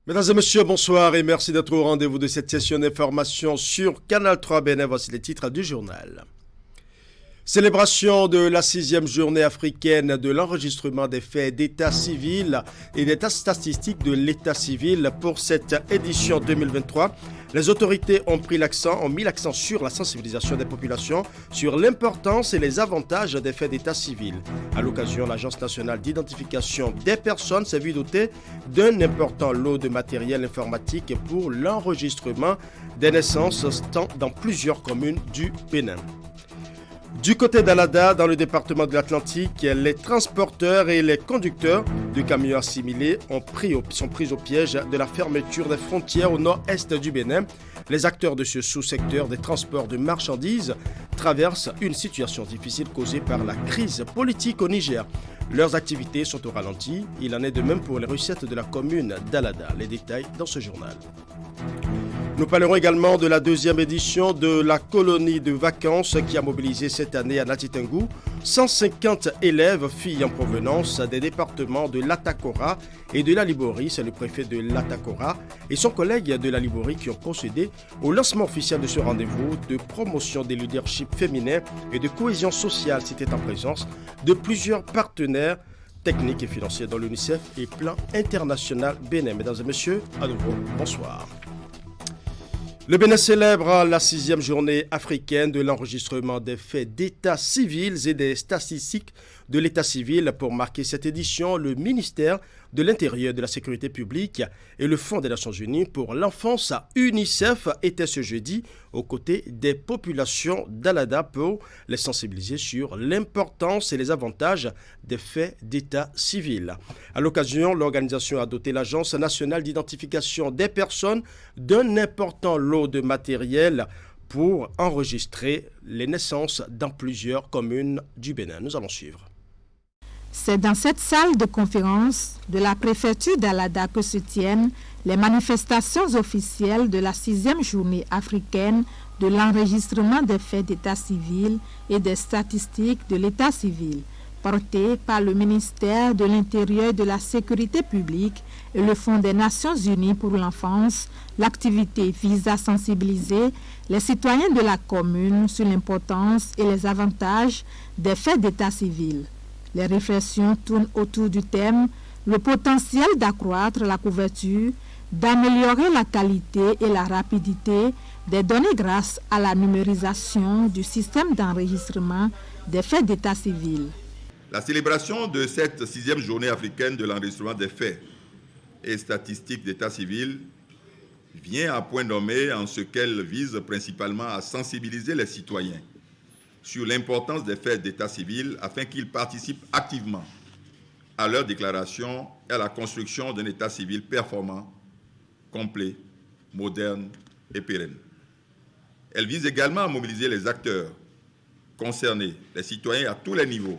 Mesdames et messieurs, bonsoir et merci d'être au rendez-vous de cette session d'information sur Canal 3 Bénin. Voici les titres du journal. Célébration de la 6e journée africaine de l'enregistrement des faits d'état civil et des statistiques de l'état civil pour cette édition 2023. Les autorités ont mis l'accent sur la sensibilisation des populations, sur l'importance et les avantages des faits d'état civil. À l'occasion, l'Agence nationale d'identification des personnes s'est vue dotée d'un important lot de matériel informatique pour l'enregistrement des naissances dans plusieurs communes du Bénin. Du côté d'Alada, dans le département de l'Atlantique, les transporteurs et les conducteurs de camions assimilés sont pris au piège de la fermeture des frontières au nord-est du Bénin. Les acteurs de ce sous-secteur des transports de marchandises traversent une situation difficile causée par la crise politique au Niger. Leurs activités sont au ralenti. Il en est de même pour les recettes de la commune d'Alada. Les détails dans ce journal. Nous parlerons également de la deuxième édition de la colonie de vacances qui a mobilisé cette année à Natitengou 150 élèves, filles en provenance des départements de l'Atakora et de la Libori. C'est le préfet de l'Atakora et son collègue de la Libori qui ont procédé au lancement officiel de ce rendez-vous de promotion des leaderships féminins et de cohésion sociale. C'était en présence de plusieurs partenaires techniques et financiers dans l'UNICEF et Plan International Bénin. Mesdames et messieurs, à nouveau, bonsoir. Le Bénin célèbre la 6e journée africaine de l'enregistrement des faits d'état civil et des statistiques de l'état civil. Pour marquer cette édition, le ministère de l'Intérieur et de la Sécurité publique et le Fonds des Nations Unies pour l'enfance à UNICEF étaient ce jeudi aux côtés des populations d'Alada pour les sensibiliser sur l'importance et les avantages des faits d'état civil. À l'occasion, l'organisation a doté l'Agence nationale d'identification des personnes d'un important lot de matériel pour enregistrer les naissances dans plusieurs communes du Bénin. Nous allons suivre. C'est dans cette salle de conférence de la préfecture d'Alada que se tiennent les manifestations officielles de la 6e journée africaine de l'enregistrement des faits d'état civil et des statistiques de l'état civil, portée par le ministère de l'Intérieur et de la Sécurité publique et le Fonds des Nations Unies pour l'enfance. L'activité vise à sensibiliser les citoyens de la commune sur l'importance et les avantages des faits d'état civil. Les réflexions tournent autour du thème « Le potentiel d'accroître la couverture, d'améliorer la qualité et la rapidité des données grâce à la numérisation du système d'enregistrement des faits d'état civil ». La célébration de cette 6e journée africaine de l'enregistrement des faits et statistiques d'état civil vient à point nommé en ce qu'elle vise principalement à sensibiliser les citoyens sur l'importance des faits d'état civil afin qu'ils participent activement à leur déclaration et à la construction d'un état civil performant, complet, moderne et pérenne. Elle vise également à mobiliser les acteurs concernés, les citoyens à tous les niveaux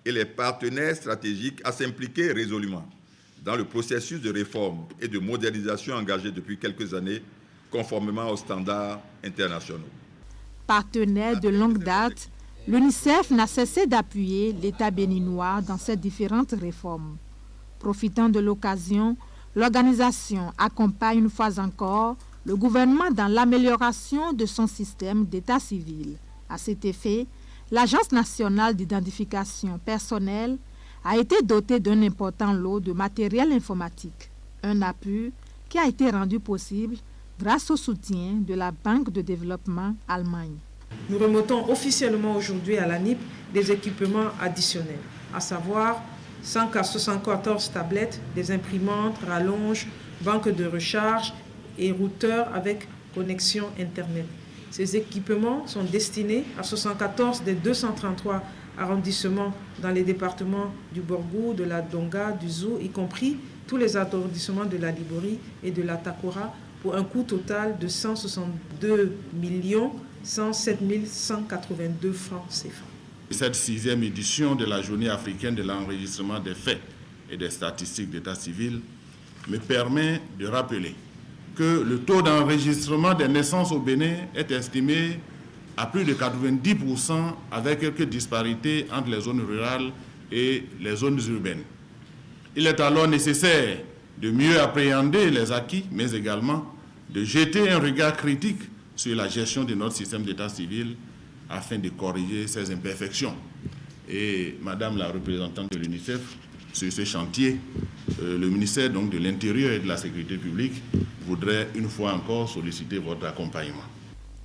et les partenaires stratégiques à s'impliquer résolument dans le processus de réforme et de modernisation engagé depuis quelques années conformément aux standards internationaux. Partenaire de longue date, l'UNICEF n'a cessé d'appuyer l'État béninois dans ces différentes réformes. Profitant de l'occasion, l'organisation accompagne une fois encore le gouvernement dans l'amélioration de son système d'état civil. À cet effet, l'Agence nationale d'identification personnelle a été dotée d'un important lot de matériel informatique, un appui qui a été rendu possible grâce au soutien de la Banque de développement Allemagne. Nous remettons officiellement aujourd'hui à l'ANIP des équipements additionnels, à savoir 174 tablettes, des imprimantes, rallonges, banques de recharge et routeurs avec connexion Internet. Ces équipements sont destinés à 74 des 233 arrondissements dans les départements du Borgou, de la Donga, du Zou, y compris tous les arrondissements de la Libori et de la Takora, pour un coût total de 162 107 182 francs CFA. Cette 6e édition de la Journée africaine de l'enregistrement des faits et des statistiques d'état civil me permet de rappeler que le taux d'enregistrement des naissances au Bénin est estimé à plus de 90% avec quelques disparités entre les zones rurales et les zones urbaines. Il est alors nécessaire de mieux appréhender les acquis, mais également de jeter un regard critique sur la gestion de notre système d'état civil afin de corriger ses imperfections. Et Madame la représentante de l'UNICEF, sur ce chantier, le ministère donc de l'Intérieur et de la Sécurité publique voudrait une fois encore solliciter votre accompagnement.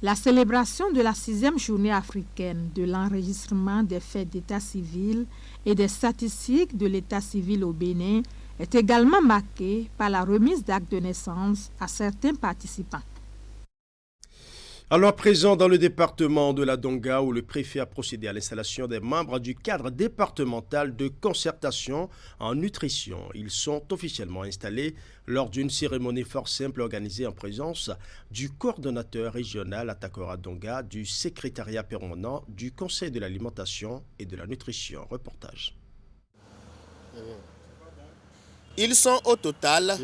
La célébration de la 6e journée africaine de l'enregistrement des faits d'état civil et des statistiques de l'état civil au Bénin est également marquée par la remise d'actes de naissance à certains participants. Alors présent dans le département de la Donga où le préfet a procédé à l'installation des membres du cadre départemental de concertation en nutrition. Ils sont officiellement installés lors d'une cérémonie fort simple organisée en présence du coordonnateur régional Atakora Donga, du secrétariat permanent du Conseil de l'alimentation et de la nutrition. Reportage. Ils sont au total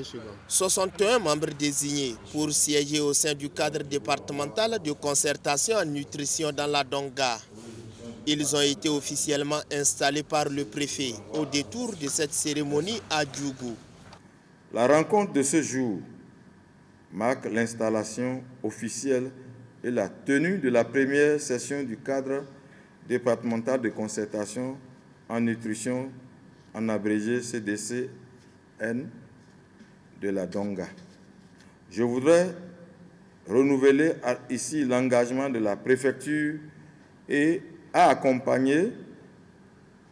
61 membres désignés pour siéger au sein du cadre départemental de concertation en nutrition dans la Donga. Ils ont été officiellement installés par le préfet au détour de cette cérémonie à Djougou. La rencontre de ce jour marque l'installation officielle et la tenue de la première session du cadre départemental de concertation en nutrition, en abrégé CDC, de la Donga. Je voudrais renouveler ici l'engagement de la préfecture et à accompagner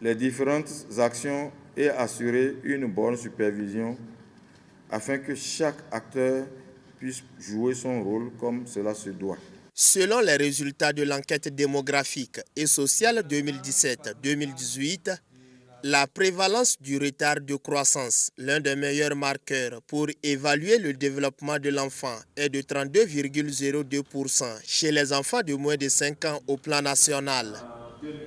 les différentes actions et assurer une bonne supervision afin que chaque acteur puisse jouer son rôle comme cela se doit. Selon les résultats de l'enquête démographique et sociale 2017-2018, la prévalence du retard de croissance, l'un des meilleurs marqueurs pour évaluer le développement de l'enfant, est de 32,02% chez les enfants de moins de 5 ans au plan national.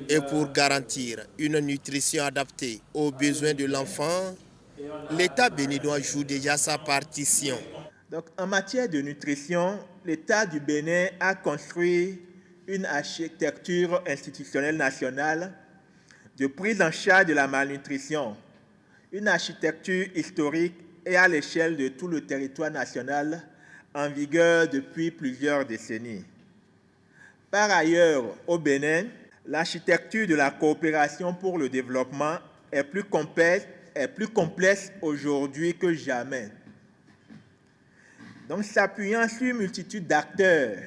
Et pour garantir une nutrition adaptée aux besoins de l'enfant, l'État béninois joue déjà sa partition. Donc, en matière de nutrition, l'État du Bénin a construit une architecture institutionnelle nationale de prise en charge de la malnutrition, une architecture historique et à l'échelle de tout le territoire national en vigueur depuis plusieurs décennies. Par ailleurs, au Bénin, l'architecture de la coopération pour le développement est plus complexe aujourd'hui que jamais. Donc, s'appuyant sur une multitude d'acteurs,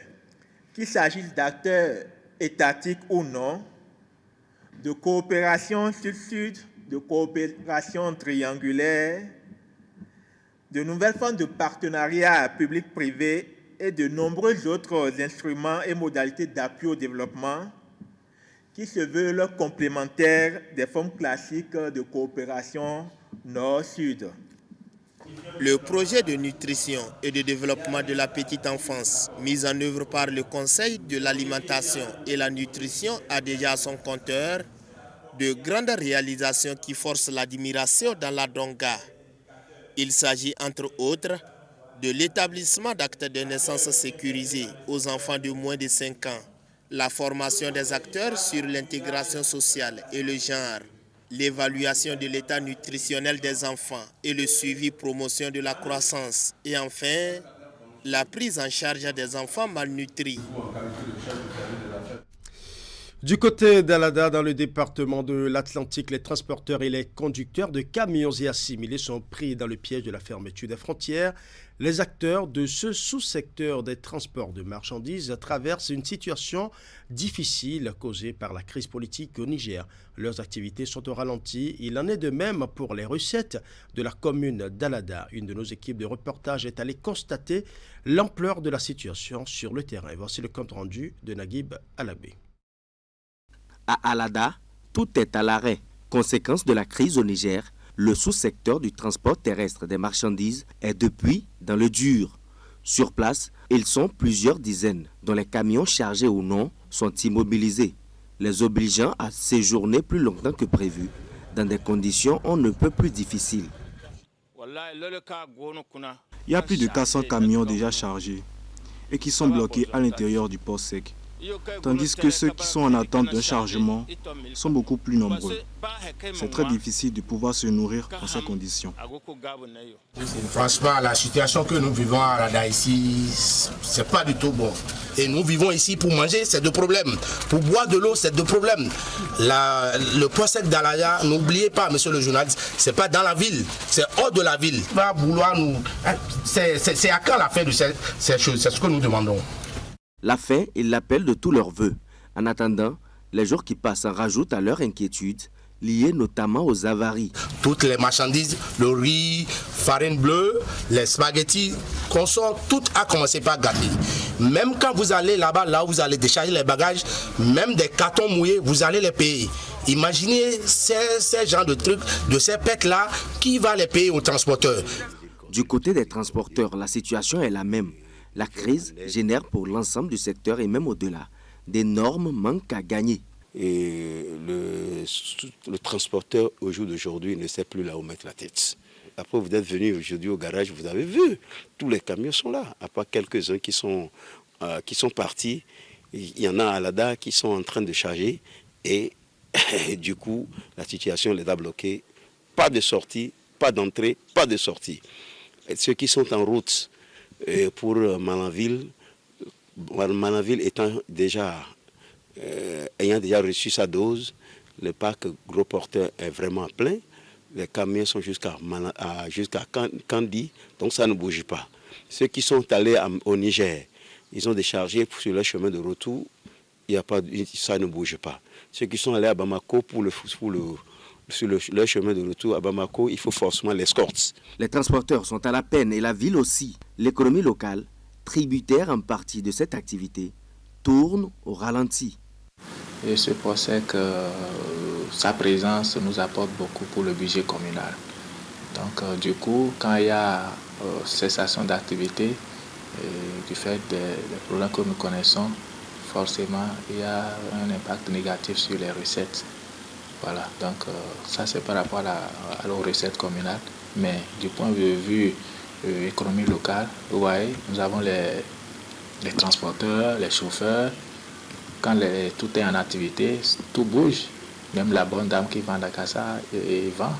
qu'il s'agisse d'acteurs étatiques ou non, de coopération sud-sud, de coopération triangulaire, de nouvelles formes de partenariats public-privé et de nombreux autres instruments et modalités d'appui au développement qui se veulent complémentaires des formes classiques de coopération nord-sud. Le projet de nutrition et de développement de la petite enfance, mis en œuvre par le Conseil de l'alimentation et la nutrition, a déjà à son compteur de grandes réalisations qui forcent l'admiration dans la Donga. Il s'agit entre autres de l'établissement d'actes de naissance sécurisés aux enfants de moins de 5 ans, la formation des acteurs sur l'intégration sociale et le genre, l'évaluation de l'état nutritionnel des enfants et le suivi promotion de la croissance. Et enfin, la prise en charge des enfants malnutris. Du côté d'Alada, dans le département de l'Atlantique, les transporteurs et les conducteurs de camions et assimilés sont pris dans le piège de la fermeture des frontières. Les acteurs de ce sous-secteur des transports de marchandises traversent une situation difficile causée par la crise politique au Niger. Leurs activités sont au ralenti. Il en est de même pour les recettes de la commune d'Alada. Une de nos équipes de reportage est allée constater l'ampleur de la situation sur le terrain. Voici le compte rendu de Naguib Alabé. À Alada, tout est à l'arrêt. Conséquence de la crise au Niger, le sous-secteur du transport terrestre des marchandises est depuis dans le dur. Sur place, ils sont plusieurs dizaines, dont les camions chargés ou non sont immobilisés, les obligeant à séjourner plus longtemps que prévu, dans des conditions on ne peut plus difficiles. Il y a plus de 400 camions déjà chargés et qui sont bloqués à l'intérieur du port sec. tandis que ceux qui sont en attente d'un chargement sont beaucoup plus nombreux. C'est très difficile de pouvoir se nourrir dans ces conditions. Franchement, la situation que nous vivons à Alada ici, c'est pas du tout bon. Et nous vivons ici pour manger, c'est deux problèmes. Pour boire de l'eau, c'est deux problèmes. Le point sec d'Alada, n'oubliez pas, monsieur le journaliste, c'est pas dans la ville, c'est hors de la ville. Va vouloir nous... C'est à quand la fin de ces choses? C'est ce que nous demandons. La fin est l'appel de tous leurs vœux. En attendant, les jours qui passent en rajoutent à leur inquiétude, liée notamment aux avaries. Toutes les marchandises, le riz, farine bleue, les spaghettis, consorts, tout a commencé par gâter. Même quand vous allez là-bas, là où vous allez décharger les bagages, même des cartons mouillés, vous allez les payer. Imaginez ces genres de trucs, de ces pètes-là, qui va les payer aux transporteurs? Du côté des transporteurs, la situation est la même. La crise génère pour l'ensemble du secteur et même au-delà d'énormes manques à gagner. Et le transporteur au jour d'aujourd'hui ne sait plus là où mettre la tête. Après, vous êtes venu aujourd'hui au garage, vous avez vu, tous les camions sont là, à part quelques-uns qui sont partis. Il y en a à Alada qui sont en train de charger et du coup, la situation les a bloqués. Pas de sortie, pas d'entrée, pas de sortie. Et ceux qui sont en route pour Malanville ayant déjà reçu sa dose, le parc gros porteur est vraiment plein. Les camions sont jusqu'à Kandi, donc ça ne bouge pas. Ceux qui sont allés au Niger, ils ont déchargé sur leur chemin de retour, ça ne bouge pas. Ceux qui sont allés à Bamako sur leur chemin de retour à Bamako, il faut forcément l'escorte. Les transporteurs sont à la peine et la ville aussi. L'économie locale, tributaire en partie de cette activité, tourne au ralenti. Et je pensais que sa présence nous apporte beaucoup pour le budget communal. Donc du coup, quand il y a cessation d'activité, du fait des problèmes que nous connaissons, forcément, il y a un impact négatif sur les recettes. Voilà, donc ça c'est par rapport aux recettes communales. Mais du point de vue économie locale, vous voyez, nous avons les transporteurs, les chauffeurs. Quand tout est en activité, tout bouge. Même la bonne dame qui vend la cassa, il vend.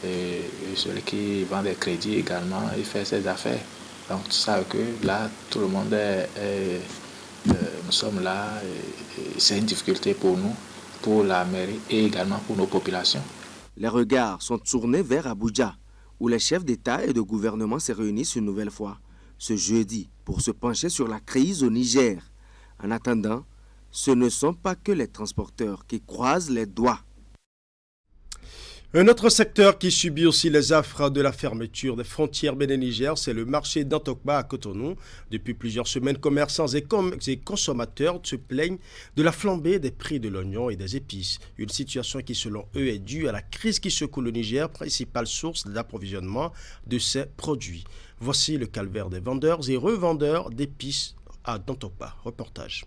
Et celui qui vend des crédits également, il fait ses affaires. Donc tout ça que là, tout le monde nous sommes là. C'est une difficulté pour nous, pour la mairie et également pour nos populations. Les regards sont tournés vers Abuja, où les chefs d'État et de gouvernement se réunissent une nouvelle fois, ce jeudi, pour se pencher sur la crise au Niger. En attendant, ce ne sont pas que les transporteurs qui croisent les doigts. Un autre secteur qui subit aussi les affres de la fermeture des frontières Bénin-Niger, c'est le marché d'Antokba à Cotonou. Depuis plusieurs semaines, commerçants et consommateurs se plaignent de la flambée des prix de l'oignon et des épices. Une situation qui, selon eux, est due à la crise qui secoue le Niger, principale source d'approvisionnement de ces produits. Voici le calvaire des vendeurs et revendeurs d'épices à Antokba. Reportage.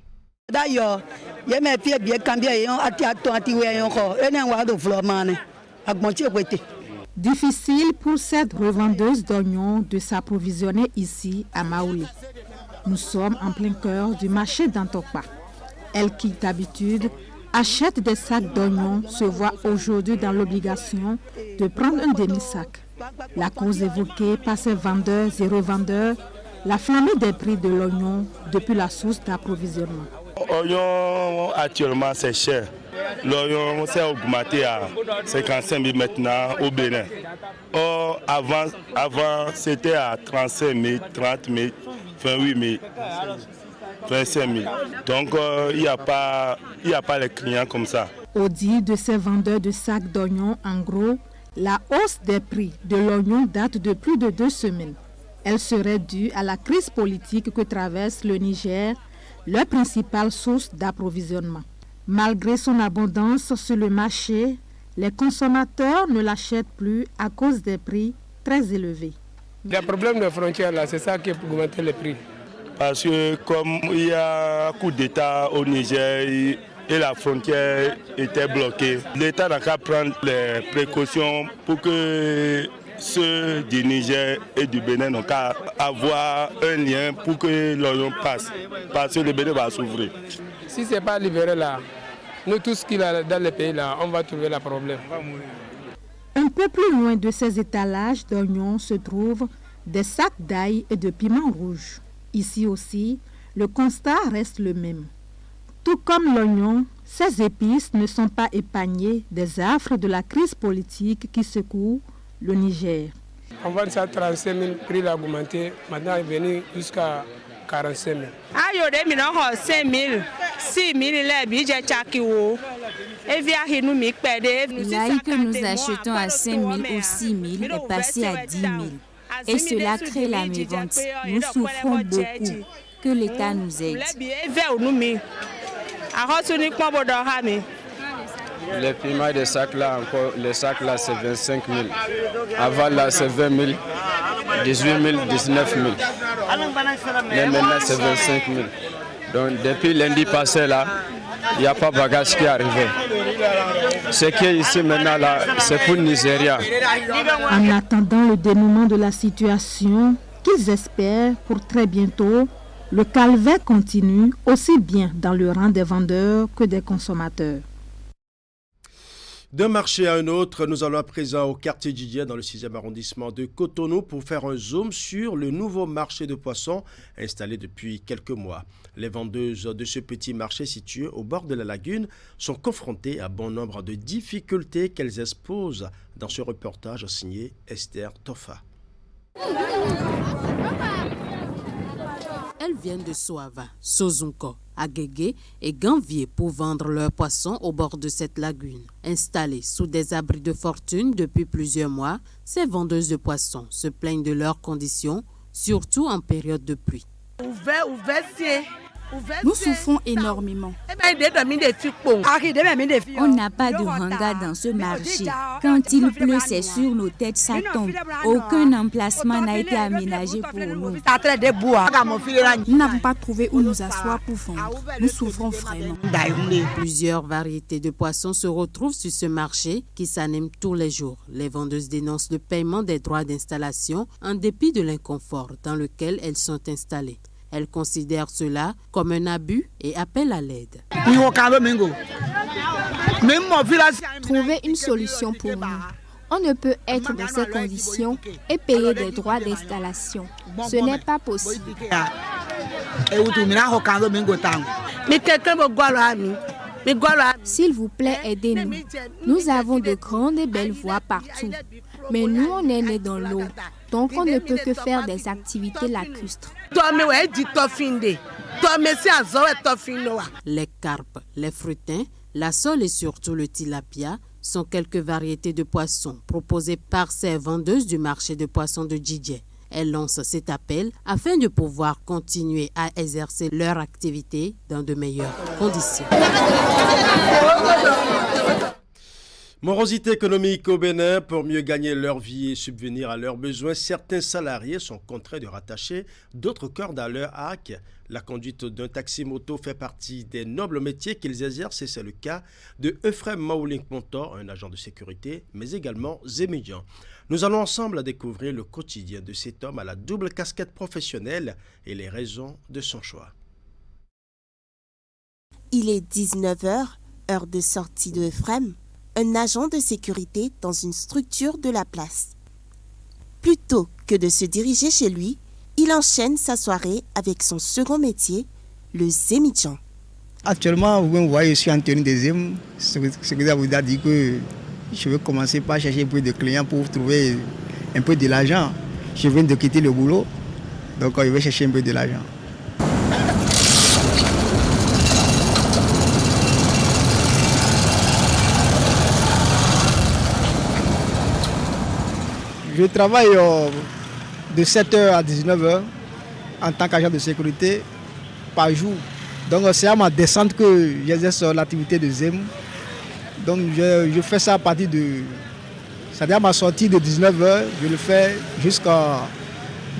D'ailleurs, il y a mes pieds bien cambiés, Difficile pour cette revendeuse d'oignons de s'approvisionner ici à Maouli. Nous sommes en plein cœur du marché d'Antokba. Elle qui d'habitude achète des sacs d'oignons se voit aujourd'hui dans l'obligation de prendre un demi-sac. La cause évoquée par ces vendeurs et revendeurs, la flambée des prix de l'oignon depuis la source d'approvisionnement. L'oignon actuellement c'est cher. L'oignon s'est augmenté à 55 000 maintenant au Bénin. Or, avant c'était à 35 000, 30 000, 28 000, 25 000. Donc il n'y a pas les clients comme ça. Au dit de ces vendeurs de sacs d'oignons, en gros, la hausse des prix de l'oignon date de plus de 2 semaines. Elle serait due à la crise politique que traverse le Niger, leur principale source d'approvisionnement. Malgré son abondance sur le marché, les consommateurs ne l'achètent plus à cause des prix très élevés. Les problèmes de frontières, là, c'est ça qui a augmenté les prix. Parce que comme il y a un coup d'État au Niger et la frontière était bloquée, l'État n'a qu'à prendre les précautions pour que ceux du Niger et du Bénin n'ont qu'à avoir un lien pour que l'oignon passe. Parce que le Bénin va s'ouvrir. Si ce n'est pas libéré là, nous tous qui sont dans le pays là, on va trouver le problème. Un peu plus loin de ces étalages d'oignons se trouvent des sacs d'ail et de piments rouges. Ici aussi, le constat reste le même. Tout comme l'oignon, ces épices ne sont pas épargnées des affres de la crise politique qui secoue le Niger. On vend ça 35 000, prix l'a augmenté, maintenant il est venu jusqu'à 45 000. L'ail que nous achetons à 5 000 ou 6 000 est passé à 10 000. Et cela crée la mévente. Nous souffrons beaucoup. Que l'État nous aide. Les piments des sacs là, encore, les sacs là c'est 25 000. Avant là c'est 20 000, 18 000, 19 000. Mais maintenant c'est 25 000. Donc depuis lundi passé là, il n'y a pas de bagage qui est arrivé. Ce qui est ici maintenant là, c'est pour le Nigeria. En attendant le dénouement de la situation, qu'ils espèrent pour très bientôt, le calvaire continue aussi bien dans le rang des vendeurs que des consommateurs. D'un marché à un autre, nous allons à présent au quartier Didier dans le 6e arrondissement de Cotonou pour faire un zoom sur le nouveau marché de poissons installé depuis quelques mois. Les vendeuses de ce petit marché situé au bord de la lagune sont confrontées à bon nombre de difficultés qu'elles exposent dans ce reportage signé Esther Tofa. Elles viennent de Soava, Sozunko, Agégué et Ganvier pour vendre leurs poissons au bord de cette lagune. Installées sous des abris de fortune depuis plusieurs mois, ces vendeuses de poissons se plaignent de leurs conditions, surtout en période de pluie. Nous souffrons énormément. On n'a pas de hangar dans ce marché. Quand il pleut, c'est sur nos têtes, ça tombe. Aucun emplacement n'a été aménagé pour nous. Nous n'avons pas trouvé où nous asseoir pour vendre. Nous souffrons vraiment. Plusieurs variétés de poissons se retrouvent sur ce marché qui s'anime tous les jours. Les vendeuses dénoncent le paiement des droits d'installation en dépit de l'inconfort dans lequel elles sont installées. Elle considère cela comme un abus et appelle à l'aide. Trouver une solution pour nous. On ne peut être dans ces conditions et payer des droits d'installation. Ce n'est pas possible. S'il vous plaît, aidez-nous. Nous avons de grandes et belles voies partout. Mais nous, on est nés dans l'eau. Donc, on ne peut que faire des activités lacustres. Les carpes, les fruitins, la sole et surtout le tilapia sont quelques variétés de poissons proposées par ces vendeuses du marché de poissons de Didier. Elles lancent cet appel afin de pouvoir continuer à exercer leur activité dans de meilleures conditions. Morosité économique au Bénin. Pour mieux gagner leur vie et subvenir à leurs besoins, certains salariés sont contraints de rattacher d'autres cordes à leur arc. La conduite d'un taxi-moto fait partie des nobles métiers qu'ils exercent et c'est le cas de Euphrem Maoulink-Montor, un agent de sécurité, mais également Zémidian. Nous allons ensemble découvrir le quotidien de cet homme à la double casquette professionnelle et les raisons de son choix. Il est 19h, heure de sortie de Euphrem, un agent de sécurité dans une structure de la place. Plutôt que de se diriger chez lui, il enchaîne sa soirée avec son second métier, le Zémidian. Actuellement, vous me voyez, je suis en tenue de Zém. Ce que ça vous a dit que je vais commencer par chercher un peu de clients pour trouver un peu de l'argent. Je viens de quitter le boulot, donc je vais chercher un peu de l'argent. Je travaille de 7h à 19h en tant qu'agent de sécurité par jour. Donc c'est à ma descente que j'exerce l'activité de Zém. Donc je fais ça à partir de... C'est-à-dire à ma sortie de 19h, je le fais jusqu'à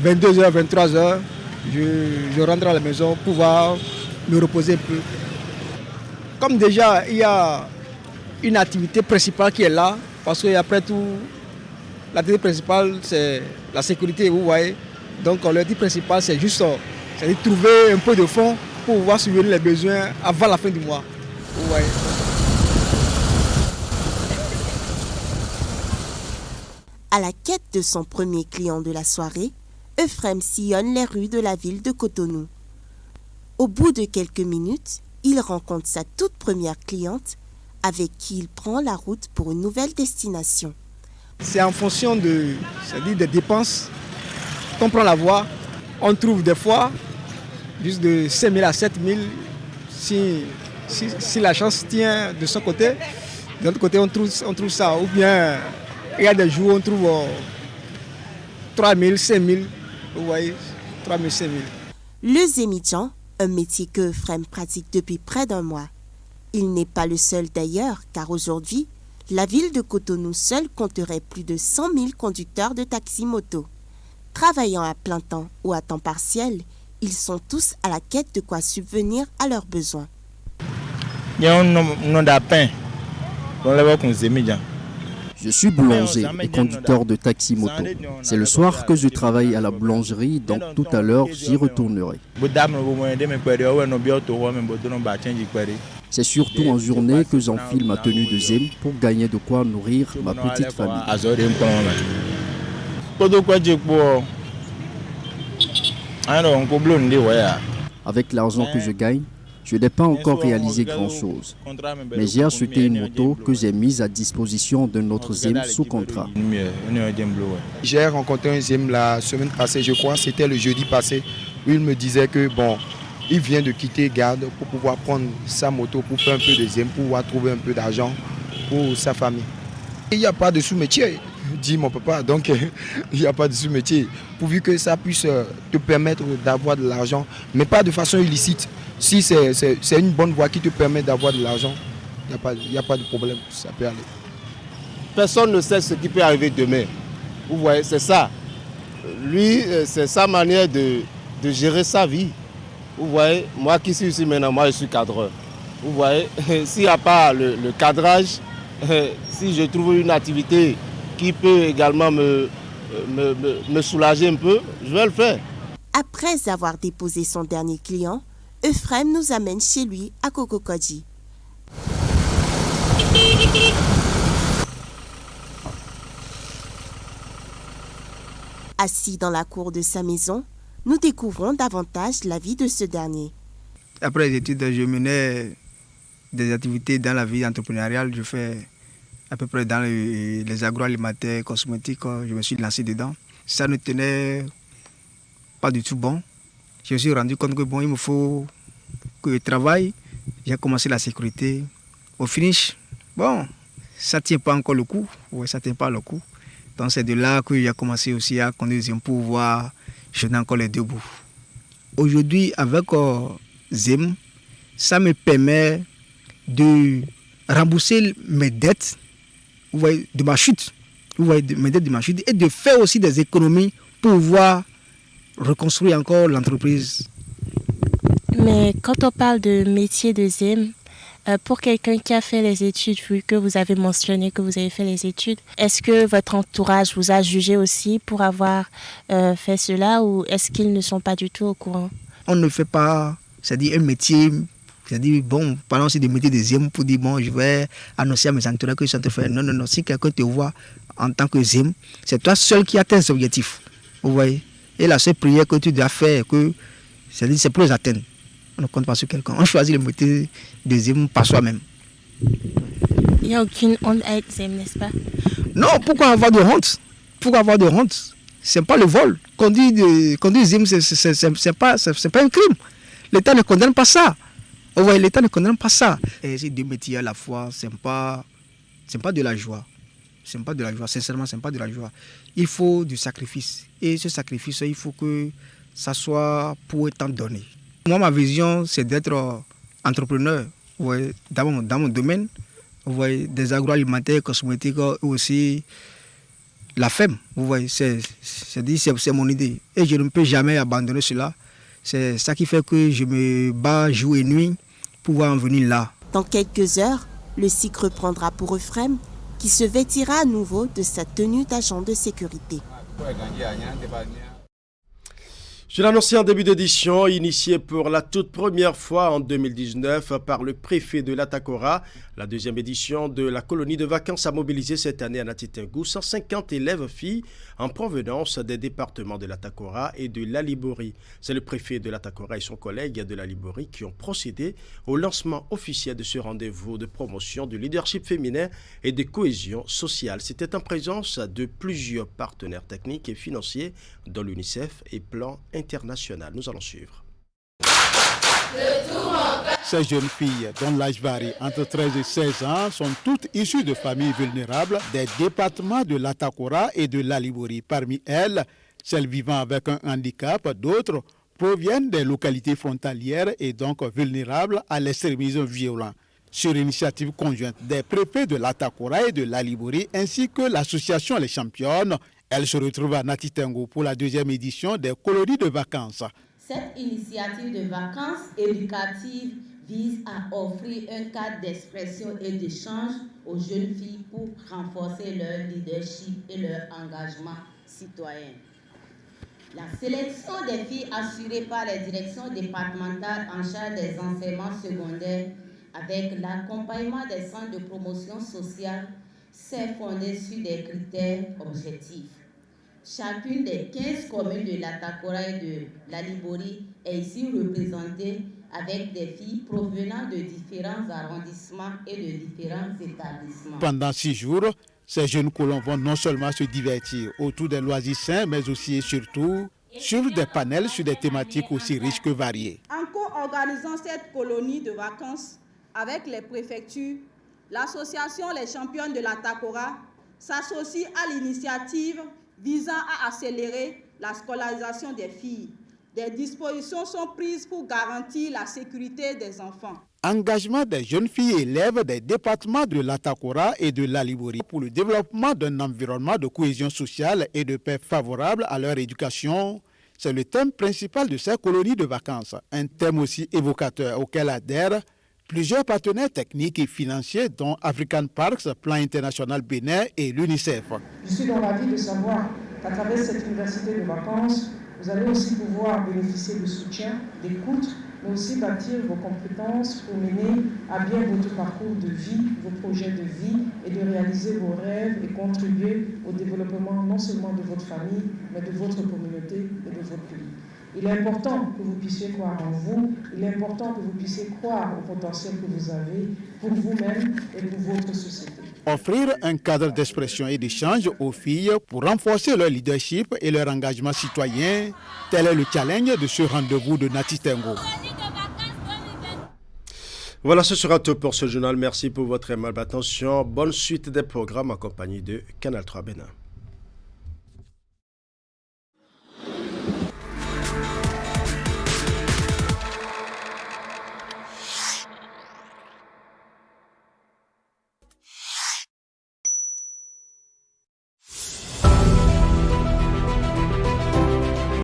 22h, 23h. Je rentre à la maison pour pouvoir me reposer un peu. Comme déjà il y a une activité principale qui est là, parce qu'après tout, l'activité principale, c'est la sécurité, vous voyez. Donc, l'activité principale, c'est juste trouver un peu de fonds pour pouvoir subvenir les besoins avant la fin du mois. Ouais. À la quête de son premier client de la soirée, Euphrem sillonne les rues de la ville de Cotonou. Au bout de quelques minutes, il rencontre sa toute première cliente avec qui il prend la route pour une nouvelle destination. C'est en fonction des dépenses qu'on prend la voie. On trouve des fois juste de 5 000 à 7 000 si la chance tient de son côté. De l'autre côté, on trouve ça. Ou bien, il y a des jours où on trouve 3 000, 5 000. Vous voyez, 3 000, 5 000. Le Zemidjan, un métier que Euphrem pratique depuis près d'1 mois. Il n'est pas le seul d'ailleurs, car aujourd'hui, la ville de Cotonou seule compterait plus de 100 000 conducteurs de taxi-moto. Travaillant à plein temps ou à temps partiel, ils sont tous à la quête de quoi subvenir à leurs besoins. Je suis boulanger et conducteur de taxi-moto. C'est le soir que je travaille à la boulangerie, donc tout à l'heure j'y retournerai. C'est surtout en journée que j'enfile ma tenue de zem pour gagner de quoi nourrir ma petite famille. Avec l'argent que je gagne, je n'ai pas encore réalisé grand-chose. Mais j'ai acheté une moto que j'ai mise à disposition de notre ZEM sous contrat. J'ai rencontré un ZEM la semaine passée, je crois, c'était le jeudi passé, où il me disait que il vient de quitter Garde pour pouvoir prendre sa moto pour faire un peu de ZEM, pour pouvoir trouver un peu d'argent pour sa famille. Il n'y a pas de sous-métier, dit mon papa, donc il n'y a pas de sous-métier. Pourvu que ça puisse te permettre d'avoir de l'argent, mais pas de façon illicite. Si c'est une bonne voie qui te permet d'avoir de l'argent, il n'y a pas de problème, ça peut aller. Personne ne sait ce qui peut arriver demain. Vous voyez, c'est ça. Lui, c'est sa manière de gérer sa vie. Vous voyez, moi qui suis ici maintenant, moi je suis cadreur. Vous voyez, s'il n'y a pas le cadrage, si je trouve une activité qui peut également me soulager un peu, je vais le faire. Après avoir déposé son dernier client, Euphrem nous amène chez lui à Kokokodji. Assis dans la cour de sa maison, nous découvrons davantage la vie de ce dernier. Après les études, je menais des activités dans la vie entrepreneuriale. Je fais à peu près dans les agroalimentaires, cosmétiques. Je me suis lancé dedans. Ça ne tenait pas du tout bon. Je me suis rendu compte que il me faut que je travaille. J'ai commencé la sécurité. Au finish, ça ne tient pas encore le coup. Oui, ça ne tient pas le coup. Donc c'est de là que j'ai commencé aussi à conduire pour pouvoir jeûner encore les deux bouts. Aujourd'hui, avec ZEM, ça me permet de rembourser mes dettes, vous voyez, de ma chute. Vous voyez, mes dettes de ma chute, et de faire aussi des économies pour pouvoir reconstruire encore l'entreprise. Mais quand on parle de métier de ZEM, pour quelqu'un qui a fait les études, vu que vous avez mentionné que vous avez fait les études, est-ce que votre entourage vous a jugé aussi pour avoir fait cela, ou est-ce qu'ils ne sont pas du tout au courant? On ne fait pas, c'est-à-dire un métier, c'est-à-dire parlons aussi des métiers de ZEM pour dire je vais annoncer à mes entourages que je suis en train de faire. Non, si quelqu'un te voit en tant que ZEM, c'est toi seul qui atteins ces objectifs. Vous voyez? Et la seule prière que tu dois faire, c'est pour les atteindre. On ne compte pas sur quelqu'un. On choisit le métier de ZEM par soi-même. Il n'y a aucune honte à être ZEM, n'est-ce pas? Non, pourquoi avoir de honte? Pourquoi avoir de honte? Ce n'est pas le vol. Conduire ZEM, ce n'est pas un crime. L'État ne condamne pas ça. Vous voyez, l'État ne condamne pas ça. Et ces deux métiers à la fois, ce n'est pas de la joie. Ce n'est pas de la joie. Sincèrement, ce n'est pas de la joie. Il faut du sacrifice. Et ce sacrifice, il faut que ça soit pour étant donné. Moi, ma vision, c'est d'être entrepreneur, ouais, dans mon domaine, ouais, des agroalimentaires, cosmétiques, aussi la femme. Vous voyez, c'est mon idée. Et je ne peux jamais abandonner cela. C'est ça qui fait que je me bats jour et nuit pour pouvoir en venir là. Dans quelques heures, le cycle reprendra pour Euphrem, qui se vêtira à nouveau de sa tenue d'agent de sécurité. Je l'ai annoncé en début d'édition, initié pour la toute première fois en 2019 par le préfet de l'Atakora. La deuxième édition de la colonie de vacances a mobilisé cette année à Natitingou 150 élèves filles en provenance des départements de l'Atakora et de l'Alibori. C'est le préfet de l'Atakora et son collègue de l'Alibori qui ont procédé au lancement officiel de ce rendez-vous de promotion du leadership féminin et de cohésion sociale. C'était en présence de plusieurs partenaires techniques et financiers dont l'UNICEF et Plan International. Nous allons suivre. Ces jeunes filles, dont l'âge varie entre 13 et 16 ans, sont toutes issues de familles vulnérables des départements de l'Atakora et de l'Alibori. Parmi elles, celles vivant avec un handicap, d'autres proviennent des localités frontalières et donc vulnérables à l'extrémisme violent. Sur initiative conjointe des préfets de l'Atakora et de l'Alibori ainsi que l'association Les Championnes, elles se retrouvent à Natitingou pour la deuxième édition des colonies de vacances. Cette initiative de vacances éducatives vise à offrir un cadre d'expression et d'échange aux jeunes filles pour renforcer leur leadership et leur engagement citoyen. La sélection des filles assurée par les directions départementales en charge des enseignements secondaires avec l'accompagnement des centres de promotion sociale s'est fondée sur des critères objectifs. Chacune des 15 communes de l'Atakora et de l'Alibori est ici représentée avec des filles provenant de différents arrondissements et de différents établissements. Pendant 6 jours, ces jeunes colons vont non seulement se divertir autour des loisirs sains, mais aussi et surtout sur des panels sur des thématiques aussi riches que variées. En co-organisant cette colonie de vacances avec les préfectures, l'association Les Championnes de l'Atakora s'associe à l'initiative visant à accélérer la scolarisation des filles. Des dispositions sont prises pour garantir la sécurité des enfants. Engagement des jeunes filles élèves des départements de l'Atakora et de l'Alibori pour le développement d'un environnement de cohésion sociale et de paix favorable à leur éducation, c'est le thème principal de ces colonies de vacances. Un thème aussi évocateur auquel adhèrent plusieurs partenaires techniques et financiers dont African Parks, Plan International Bénin et l'UNICEF. Je suis dans l'avis de savoir qu'à travers cette université de vacances, vous allez aussi pouvoir bénéficier de soutien, d'écoute, mais aussi bâtir vos compétences pour mener à bien votre parcours de vie, vos projets de vie et de réaliser vos rêves et contribuer au développement non seulement de votre famille, mais de votre communauté et de votre pays. Il est important que vous puissiez croire en vous, il est important que vous puissiez croire au potentiel que vous avez pour vous-même et pour votre société. Offrir un cadre d'expression et d'échange aux filles pour renforcer leur leadership et leur engagement citoyen, tel est le challenge de ce rendez-vous de Natitingou. Voilà, ce sera tout pour ce journal. Merci pour votre aimable attention. Bonne suite des programmes en compagnie de Canal 3 Bénin.